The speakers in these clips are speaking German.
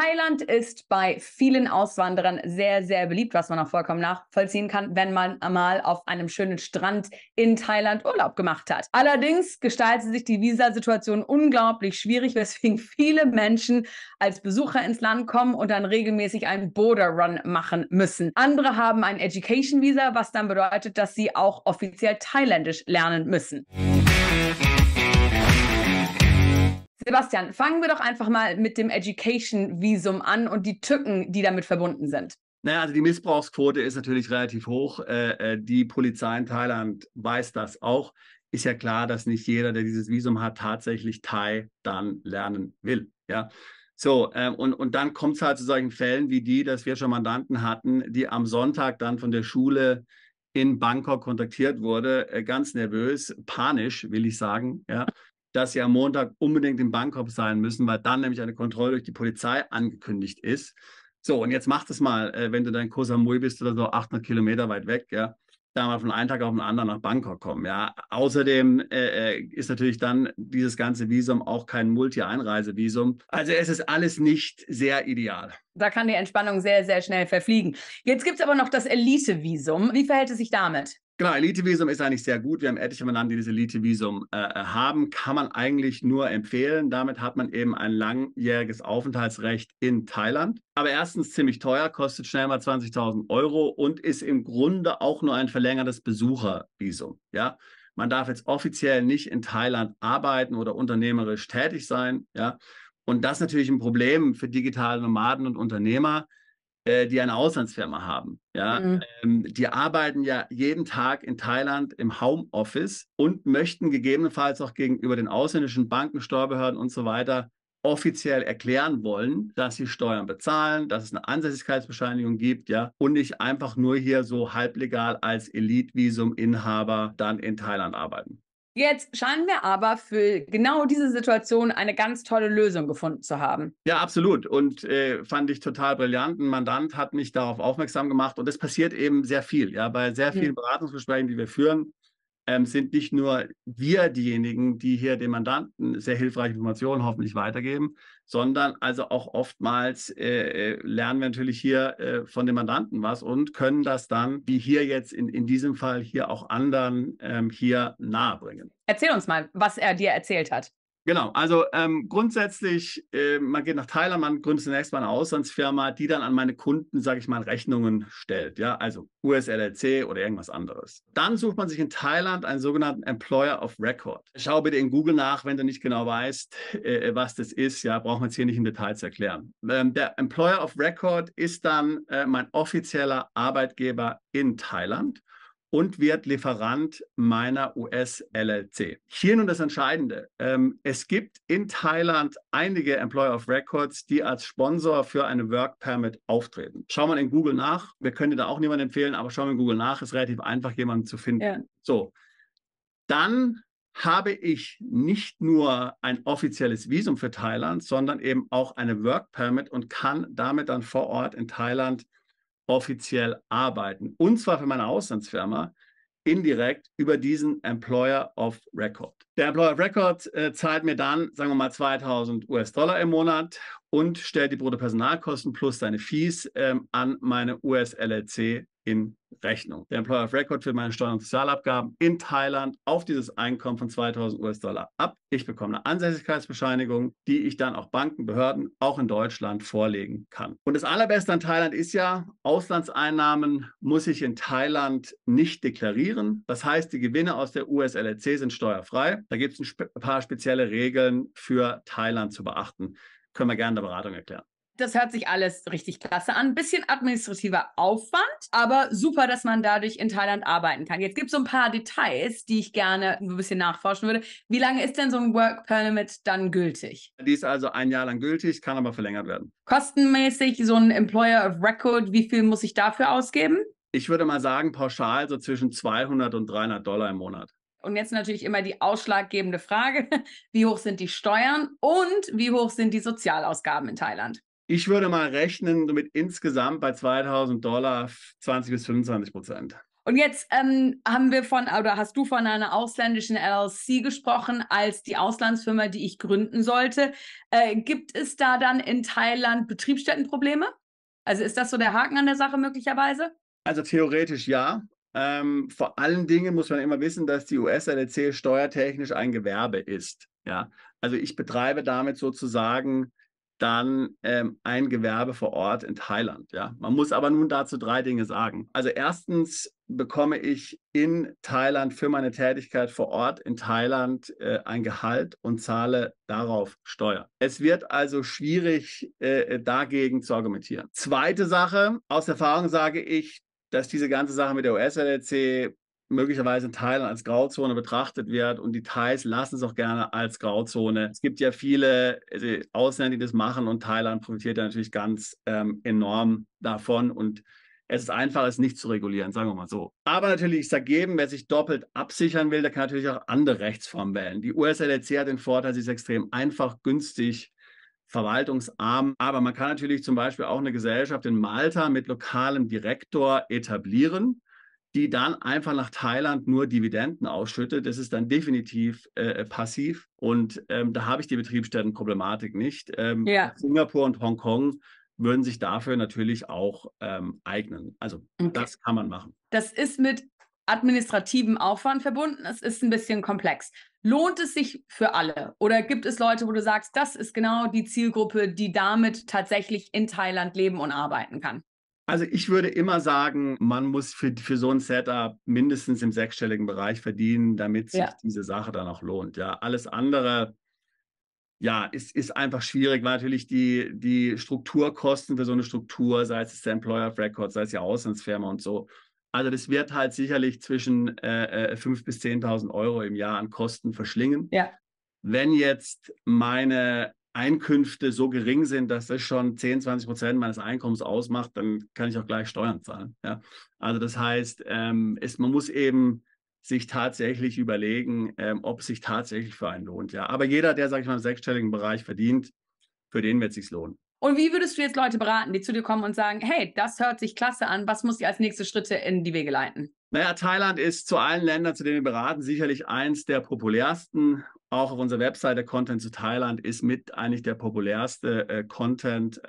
Thailand ist bei vielen Auswanderern sehr, sehr beliebt, was man auch vollkommen nachvollziehen kann, wenn man mal auf einem schönen Strand in Thailand Urlaub gemacht hat. Allerdings gestaltet sich die Visasituation unglaublich schwierig, weswegen viele Menschen als Besucher ins Land kommen und dann regelmäßig einen Border Run machen müssen. Andere haben ein Education Visa, was dann bedeutet, dass sie auch offiziell Thailändisch lernen müssen. Sebastian, fangen wir doch einfach mal mit dem Education-Visum an und die Tücken, die damit verbunden sind. Naja, also die Missbrauchsquote ist natürlich relativ hoch. Die Polizei in Thailand weiß das auch. Ist ja klar, dass nicht jeder, der dieses Visum hat, tatsächlich Thai dann lernen will. Ja? So, und dann kommt es halt zu solchen Fällen wie die, dass wir schon Mandanten hatten, die am Sonntag dann von der Schule in Bangkok kontaktiert wurde, ganz nervös, panisch, will ich sagen, ja, dass sie am Montag unbedingt in Bangkok sein müssen, weil dann nämlich eine Kontrolle durch die Polizei angekündigt ist. So, und jetzt mach das mal, wenn du dann in Koh Samui bist oder so, 800 Kilometer weit weg, ja, da mal von einem Tag auf den anderen nach Bangkok kommen, ja. Außerdem ist natürlich dann dieses ganze Visum auch kein Multi-Einreisevisum. Also es ist alles nicht sehr ideal. Da kann die Entspannung sehr, sehr schnell verfliegen. Jetzt gibt es aber noch das Elite-Visum. Wie verhält es sich damit? Genau, Elite-Visum ist eigentlich sehr gut. Wir haben etliche Mandanten, die das Elite-Visum haben. Kann man eigentlich nur empfehlen. Damit hat man eben ein langjähriges Aufenthaltsrecht in Thailand. Aber erstens ziemlich teuer, kostet schnell mal 20.000 Euro und ist im Grunde auch nur ein verlängertes Besuchervisum. Ja? Man darf jetzt offiziell nicht in Thailand arbeiten oder unternehmerisch tätig sein. Ja? Und das ist natürlich ein Problem für digitale Nomaden und Unternehmer, die eine Auslandsfirma haben. Ja? Die arbeiten ja jeden Tag in Thailand im Homeoffice und möchten gegebenenfalls auch gegenüber den ausländischen Banken, Steuerbehörden und so weiter offiziell erklären wollen, dass sie Steuern bezahlen, dass es eine Ansässigkeitsbescheinigung gibt, ja, und nicht einfach nur hier so halblegal als Elite-Visum-Inhaber dann in Thailand arbeiten. Jetzt scheinen wir aber für genau diese Situation eine ganz tolle Lösung gefunden zu haben. Ja, absolut. Und fand ich total brillant. Ein Mandant hat mich darauf aufmerksam gemacht. Und es passiert eben sehr viel. Ja, bei sehr vielen Beratungsgesprächen, die wir führen, sind nicht nur wir diejenigen, die hier dem Mandanten sehr hilfreiche Informationen hoffentlich weitergeben, sondern also auch oftmals lernen wir natürlich hier von dem Mandanten was und können das dann, wie hier jetzt in diesem Fall, hier auch anderen hier nahebringen. Erzähl uns mal, was er dir erzählt hat. Genau, also grundsätzlich, man geht nach Thailand, man gründet zunächst mal eine Auslandsfirma, die dann an meine Kunden, sage ich mal, Rechnungen stellt, ja, also US-LLC oder irgendwas anderes. Dann sucht man sich in Thailand einen sogenannten Employer of Record. Schau bitte in Google nach, wenn du nicht genau weißt, was das ist, ja, brauchen wir jetzt hier nicht im Detail zu erklären. Der Employer of Record ist dann mein offizieller Arbeitgeber in Thailand und wird Lieferant meiner US-LLC. Hier nun das Entscheidende. Es gibt in Thailand einige Employer of Records, die als Sponsor für eine Work Permit auftreten. Schau mal in Google nach. Wir können dir da auch niemanden empfehlen, aber schau mal in Google nach. Ist relativ einfach, jemanden zu finden. Ja. So, dann habe ich nicht nur ein offizielles Visum für Thailand, sondern eben auch eine Work Permit und kann damit dann vor Ort in Thailand offiziell arbeiten. Und zwar für meine Auslandsfirma indirekt über diesen Employer of Record. Der Employer of Record zahlt mir dann, sagen wir mal, 2.000 US-Dollar im Monat und stellt die Bruttopersonalkosten plus seine Fees an meine US-LLC in Rechnung. Der Employer of Record führt meine Steuern und Sozialabgaben in Thailand auf dieses Einkommen von 2.000 US-Dollar ab. Ich bekomme eine Ansässigkeitsbescheinigung, die ich dann auch Banken, Behörden, auch in Deutschland vorlegen kann. Und das Allerbeste an Thailand ist ja, Auslandseinnahmen muss ich in Thailand nicht deklarieren. Das heißt, die Gewinne aus der US-LLC sind steuerfrei. Da gibt es ein paar spezielle Regeln für Thailand zu beachten. Können wir gerne in der Beratung erklären. Das hört sich alles richtig klasse an. Ein bisschen administrativer Aufwand, aber super, dass man dadurch in Thailand arbeiten kann. Jetzt gibt es so ein paar Details, die ich gerne ein bisschen nachforschen würde. Wie lange ist denn so ein Work Permit dann gültig? Die ist also ein Jahr lang gültig, kann aber verlängert werden. Kostenmäßig so ein Employer of Record, wie viel muss ich dafür ausgeben? Ich würde mal sagen, pauschal so zwischen 200 und 300 Dollar im Monat. Und jetzt natürlich immer die ausschlaggebende Frage, wie hoch sind die Steuern und wie hoch sind die Sozialausgaben in Thailand? Ich würde mal rechnen mit insgesamt bei 2.000 Dollar 20 bis 25%. Und jetzt hast du von einer ausländischen LLC gesprochen als die Auslandsfirma, die ich gründen sollte. Gibt es da dann in Thailand Betriebsstättenprobleme? Also ist das so der Haken an der Sache möglicherweise? Also theoretisch ja. Vor allen Dingen muss man immer wissen, dass die US-LLC steuertechnisch ein Gewerbe ist. Ja? Also ich betreibe damit sozusagen dann ein Gewerbe vor Ort in Thailand. Ja? Man muss aber nun dazu 3 Dinge sagen. Also erstens bekomme ich in Thailand für meine Tätigkeit vor Ort in Thailand ein Gehalt und zahle darauf Steuer. Es wird also schwierig, dagegen zu argumentieren. Zweite Sache, aus Erfahrung sage ich, dass diese ganze Sache mit der US-LLC möglicherweise in Thailand als Grauzone betrachtet wird und die Thais lassen es auch gerne als Grauzone. Es gibt ja viele Ausländer, die das machen und Thailand profitiert ja natürlich ganz enorm davon und es ist einfach, es nicht zu regulieren, sagen wir mal so. Aber natürlich, ich sage jedem, wer sich doppelt absichern will, der kann natürlich auch andere Rechtsformen wählen. Die US-LLC hat den Vorteil, sie ist extrem einfach, günstig, verwaltungsarm. Aber man kann natürlich zum Beispiel auch eine Gesellschaft in Malta mit lokalem Direktor etablieren, die dann einfach nach Thailand nur Dividenden ausschüttet. Das ist dann definitiv passiv. Und da habe ich die Betriebsstättenproblematik nicht. Singapur und Hongkong würden sich dafür natürlich auch eignen. Also das kann man machen. Das ist mit administrativem Aufwand verbunden. Es ist ein bisschen komplex. Lohnt es sich für alle? Oder gibt es Leute, wo du sagst, das ist genau die Zielgruppe, die damit tatsächlich in Thailand leben und arbeiten kann? Also ich würde immer sagen, man muss für so ein Setup mindestens im 6-stelligen Bereich verdienen, damit sich diese Sache dann auch lohnt. Ja, alles andere ist einfach schwierig, weil natürlich die Strukturkosten für so eine Struktur, sei es der Employer of Record, sei es die Auslandsfirma und so, also das wird halt sicherlich zwischen 5.000 bis 10.000 Euro im Jahr an Kosten verschlingen. Ja. Wenn jetzt meine Einkünfte so gering sind, dass das schon 10-20% meines Einkommens ausmacht, dann kann ich auch gleich Steuern zahlen. Ja? Also das heißt, man muss eben sich tatsächlich überlegen, ob es sich tatsächlich für einen lohnt. Ja? Aber jeder, der, sage ich mal, im 6-stelligen Bereich verdient, für den wird es sich lohnen. Und wie würdest du jetzt Leute beraten, die zu dir kommen und sagen, hey, das hört sich klasse an, was muss ich als nächste Schritte in die Wege leiten? Naja, Thailand ist zu allen Ländern, zu denen wir beraten, sicherlich eins der populärsten. Auch auf unserer Website der Content zu Thailand ist mit eigentlich der populärste Content.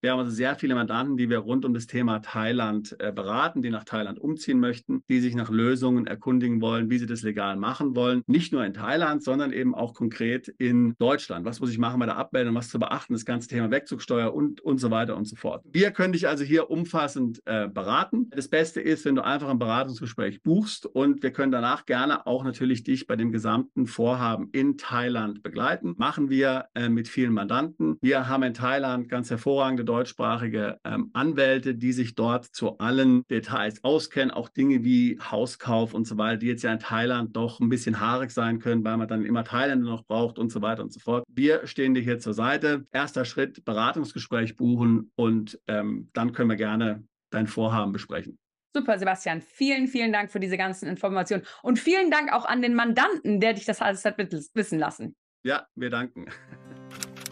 Wir haben also sehr viele Mandanten, die wir rund um das Thema Thailand beraten, die nach Thailand umziehen möchten, die sich nach Lösungen erkundigen wollen, wie sie das legal machen wollen. Nicht nur in Thailand, sondern eben auch konkret in Deutschland. Was muss ich machen bei der Abmeldung, was zu beachten, das ganze Thema Wegzugsteuer und so weiter und so fort. Wir können dich also hier umfassend beraten. Das Beste ist, wenn du einfach ein Beratungsgespräch buchst und wir können danach gerne auch natürlich dich bei dem gesamten Vorhaben in Thailand begleiten. Machen wir mit vielen Mandanten. Wir haben in Thailand ganz hervorragende deutschsprachige Anwälte, die sich dort zu allen Details auskennen, auch Dinge wie Hauskauf und so weiter, die jetzt ja in Thailand doch ein bisschen haarig sein können, weil man dann immer Thailänder noch braucht und so weiter und so fort. Wir stehen dir hier zur Seite. Erster Schritt, Beratungsgespräch buchen und dann können wir gerne dein Vorhaben besprechen. Super, Sebastian. Vielen, vielen Dank für diese ganzen Informationen und vielen Dank auch an den Mandanten, der dich das alles hat wissen lassen. Ja, wir danken.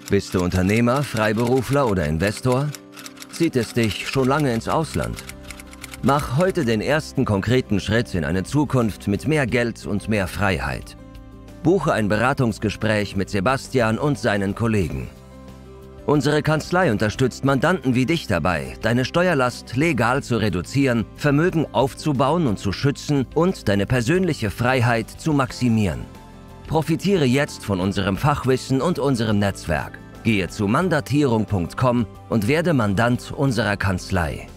Bist du Unternehmer, Freiberufler oder Investor? Zieht es dich schon lange ins Ausland? Mach heute den ersten konkreten Schritt in eine Zukunft mit mehr Geld und mehr Freiheit. Buche ein Beratungsgespräch mit Sebastian und seinen Kollegen. Unsere Kanzlei unterstützt Mandanten wie dich dabei, deine Steuerlast legal zu reduzieren, Vermögen aufzubauen und zu schützen und deine persönliche Freiheit zu maximieren. Profitiere jetzt von unserem Fachwissen und unserem Netzwerk. Gehe zu mandatierung.com und werde Mandant unserer Kanzlei.